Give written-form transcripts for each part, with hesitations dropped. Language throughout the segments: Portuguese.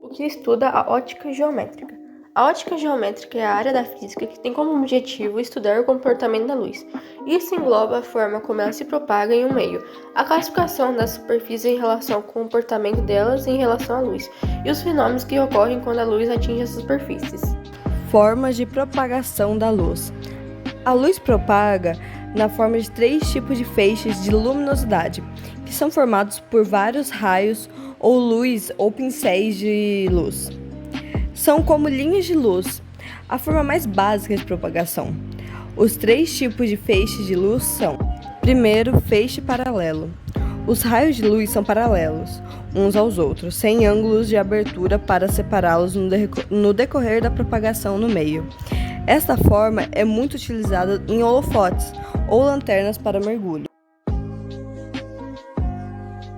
O que estuda a ótica geométrica. A ótica geométrica é a área da física que tem como objetivo estudar o comportamento da luz. Isso engloba a forma como ela se propaga em um meio, a classificação das superfícies em relação ao comportamento delas em relação à luz, e os fenômenos que ocorrem quando a luz atinge as superfícies. Formas de propagação da luz. A luz propaga na forma de 3 tipos de feixes de luminosidade, que são formados por vários raios ou luz ou pincéis de luz. São como linhas de luz, a forma mais básica de propagação. Os 3 tipos de feixes de luz são: primeiro, feixe paralelo. Os raios de luz são paralelos uns aos outros, sem ângulos de abertura para separá-los no decorrer da propagação no meio. Esta forma é muito utilizada em holofotes ou lanternas para mergulho.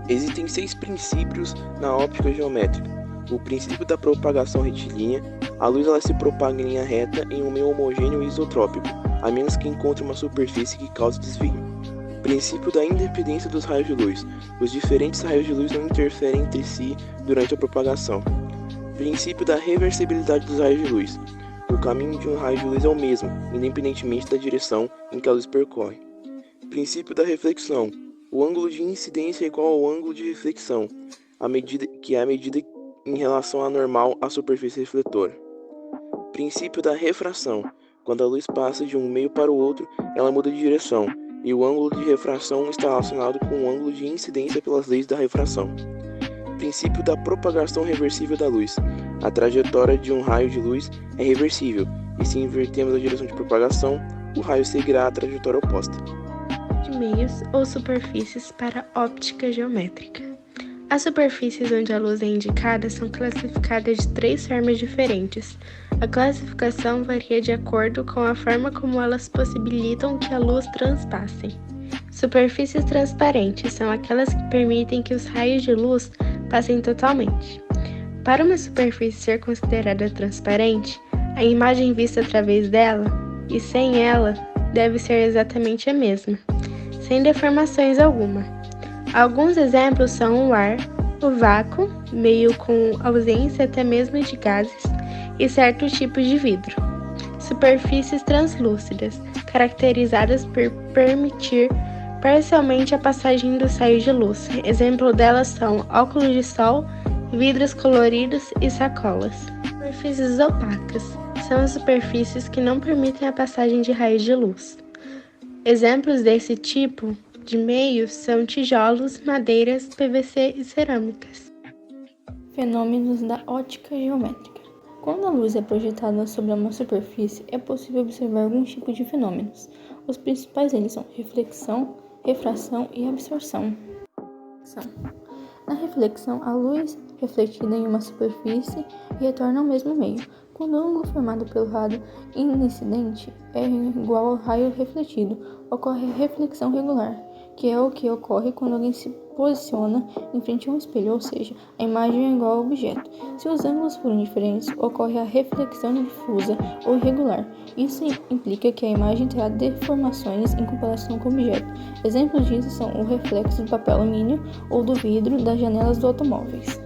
Existem 6 princípios na óptica geométrica. O princípio da propagação retilínea: a luz se propaga em linha reta em um meio homogêneo e isotrópico, a menos que encontre uma superfície que cause desvio. Princípio da independência dos raios de luz: os diferentes raios de luz não interferem entre si durante a propagação. Princípio da reversibilidade dos raios de luz: o caminho de um raio de luz é o mesmo, independentemente da direção em que a luz percorre. Princípio da reflexão: o ângulo de incidência é igual ao ângulo de reflexão, a medida em relação à normal à superfície refletora. Princípio da refração: quando a luz passa de um meio para o outro, ela muda de direção, e o ângulo de refração está relacionado com o ângulo de incidência pelas leis da refração. Princípio da propagação reversível da luz: a trajetória de um raio de luz é reversível, e se invertermos a direção de propagação, o raio seguirá a trajetória oposta. De meios ou superfícies para óptica geométrica. As superfícies onde a luz é indicada são classificadas de 3 formas diferentes. A classificação varia de acordo com a forma como elas possibilitam que a luz transpasse. Superfícies transparentes são aquelas que permitem que os raios de luz passem totalmente. Para uma superfície ser considerada transparente, a imagem vista através dela, e sem ela, deve ser exatamente a mesma, sem deformações alguma. Alguns exemplos são o ar, o vácuo, meio com ausência até mesmo de gases, e certos tipos de vidro. Superfícies translúcidas, caracterizadas por permitir parcialmente a passagem dos raios de luz. Exemplo delas são óculos de sol, vidros coloridos e sacolas. Superfícies opacas são as superfícies que não permitem a passagem de raios de luz. Exemplos desse tipo de meios são tijolos, madeiras, PVC e cerâmicas. Fenômenos da ótica geométrica. Quando a luz é projetada sobre uma superfície, é possível observar alguns tipos de fenômenos. Os principais deles são reflexão, refração e absorção. Na reflexão, a luz refletida em uma superfície retorna ao mesmo meio. Quando o ângulo formado pelo raio incidente é igual ao raio refletido, ocorre a reflexão regular, que é o que ocorre quando alguém se posiciona em frente a um espelho, ou seja, a imagem é igual ao objeto. Se os ângulos forem diferentes, ocorre a reflexão difusa ou irregular. Isso implica que a imagem terá deformações em comparação com o objeto. Exemplos disso são o reflexo do papel alumínio ou do vidro das janelas dos automóveis.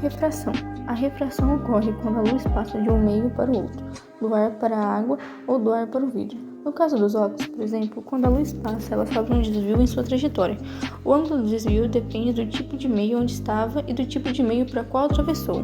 Refração. A refração ocorre quando a luz passa de um meio para o outro, do ar para a água ou do ar para o vidro. No caso dos óculos, por exemplo, quando a luz passa, ela sofre um desvio em sua trajetória. O ângulo do desvio depende do tipo de meio onde estava e do tipo de meio para qual atravessou.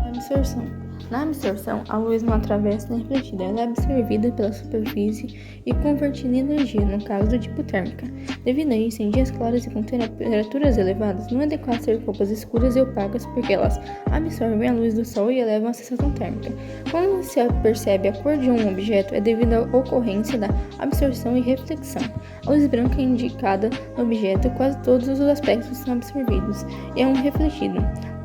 Absorção. Na absorção, a luz não atravessa nem refletida, ela é absorvida pela superfície e convertida em energia, no caso do tipo térmica. Devido a isso, em dias claros e com temperaturas elevadas, não é adequado ter roupas escuras e opacas porque elas absorvem a luz do sol e elevam a sensação térmica. Quando se percebe a cor de um objeto, é devido à ocorrência da absorção e reflexão. A luz branca é indicada no objeto, quase todos os aspectos são absorvidos, e é um refletido.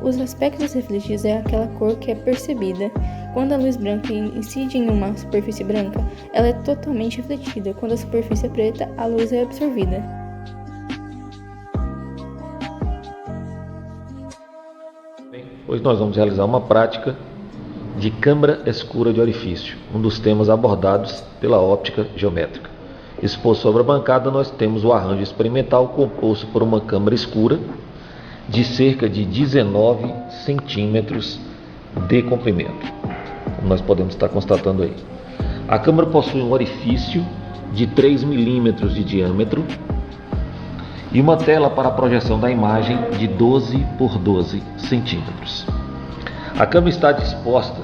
Os aspectos refletidos é aquela cor que é percebida. Quando a luz branca incide em uma superfície branca, ela é totalmente refletida. Quando a superfície é preta, a luz é absorvida. Hoje nós vamos realizar uma prática de câmara escura de orifício, um dos temas abordados pela óptica geométrica. Exposto sobre a bancada, nós temos o arranjo experimental composto por uma câmara escura de cerca de 19 centímetros de comprimento, como nós podemos estar constatando aí. A câmara possui um orifício de 3 milímetros de diâmetro e uma tela para a projeção da imagem de 12 por 12 centímetros. A câmera está disposta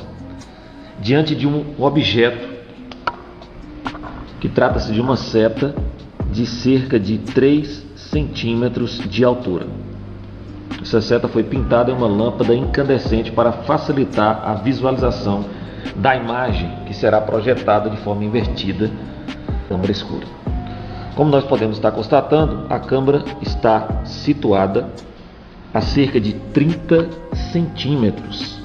diante de um objeto que trata-se de uma seta de cerca de 3 centímetros de altura. Essa seta foi pintada em uma lâmpada incandescente para facilitar a visualização da imagem que será projetada de forma invertida na câmara escura. Como nós podemos estar constatando, a câmara está situada a cerca de 30 centímetros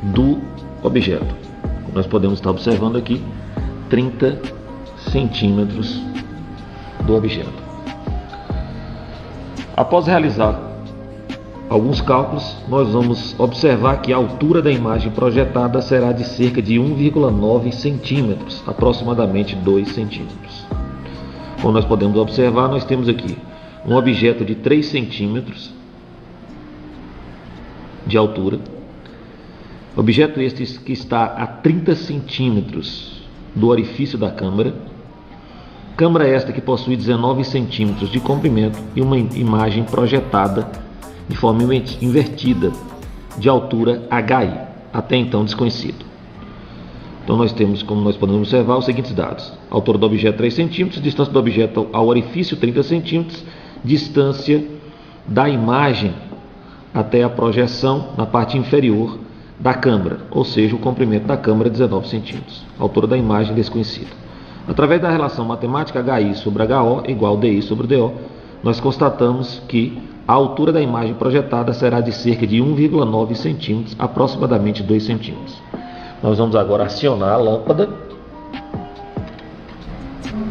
do objeto. Como nós podemos estar observando aqui, 30 centímetros do objeto. Após realizar alguns cálculos, nós vamos observar que a altura da imagem projetada será de cerca de 1,9 centímetros, aproximadamente 2 centímetros. Como nós podemos observar, nós temos aqui um objeto de 3 centímetros de altura, objeto este que está a 30 centímetros do orifício da câmara, câmara esta que possui 19 centímetros de comprimento e uma imagem projetada de forma invertida de altura HI, até então desconhecido. Então nós temos, como nós podemos observar, os seguintes dados: altura do objeto 3 centímetros, distância do objeto ao orifício 30 centímetros, distância da imagem até a projeção na parte inferior da câmara, ou seja, o comprimento da câmara 19 centímetros, altura da imagem desconhecida. Através da relação matemática HI sobre HO igual DI sobre DO, nós constatamos que a altura da imagem projetada será de cerca de 1,9 centímetros, aproximadamente 2 centímetros. Nós vamos agora acionar a lâmpada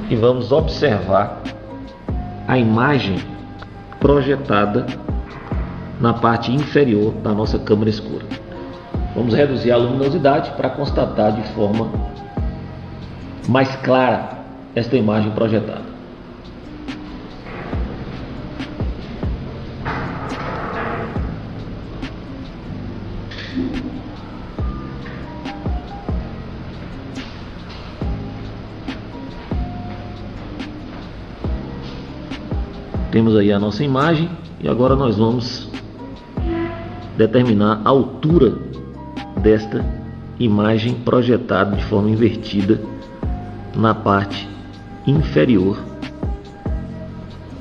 e vamos observar a imagem projetada na parte inferior da nossa câmara escura. Vamos reduzir a luminosidade para constatar de forma mais clara esta imagem projetada. Temos aí a nossa imagem e agora nós vamos determinar a altura desta imagem projetada de forma invertida na parte inferior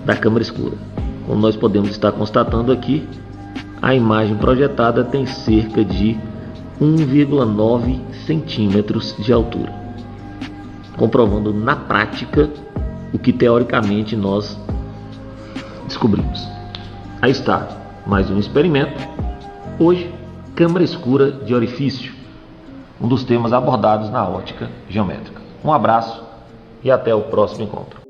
da câmara escura. Como nós podemos estar constatando aqui, a imagem projetada tem cerca de 1,9 centímetros de altura, comprovando na prática o que teoricamente nós descobrimos. Aí está mais um experimento. Hoje, câmara escura de orifício, um dos temas abordados na ótica geométrica. Um abraço e até o próximo encontro.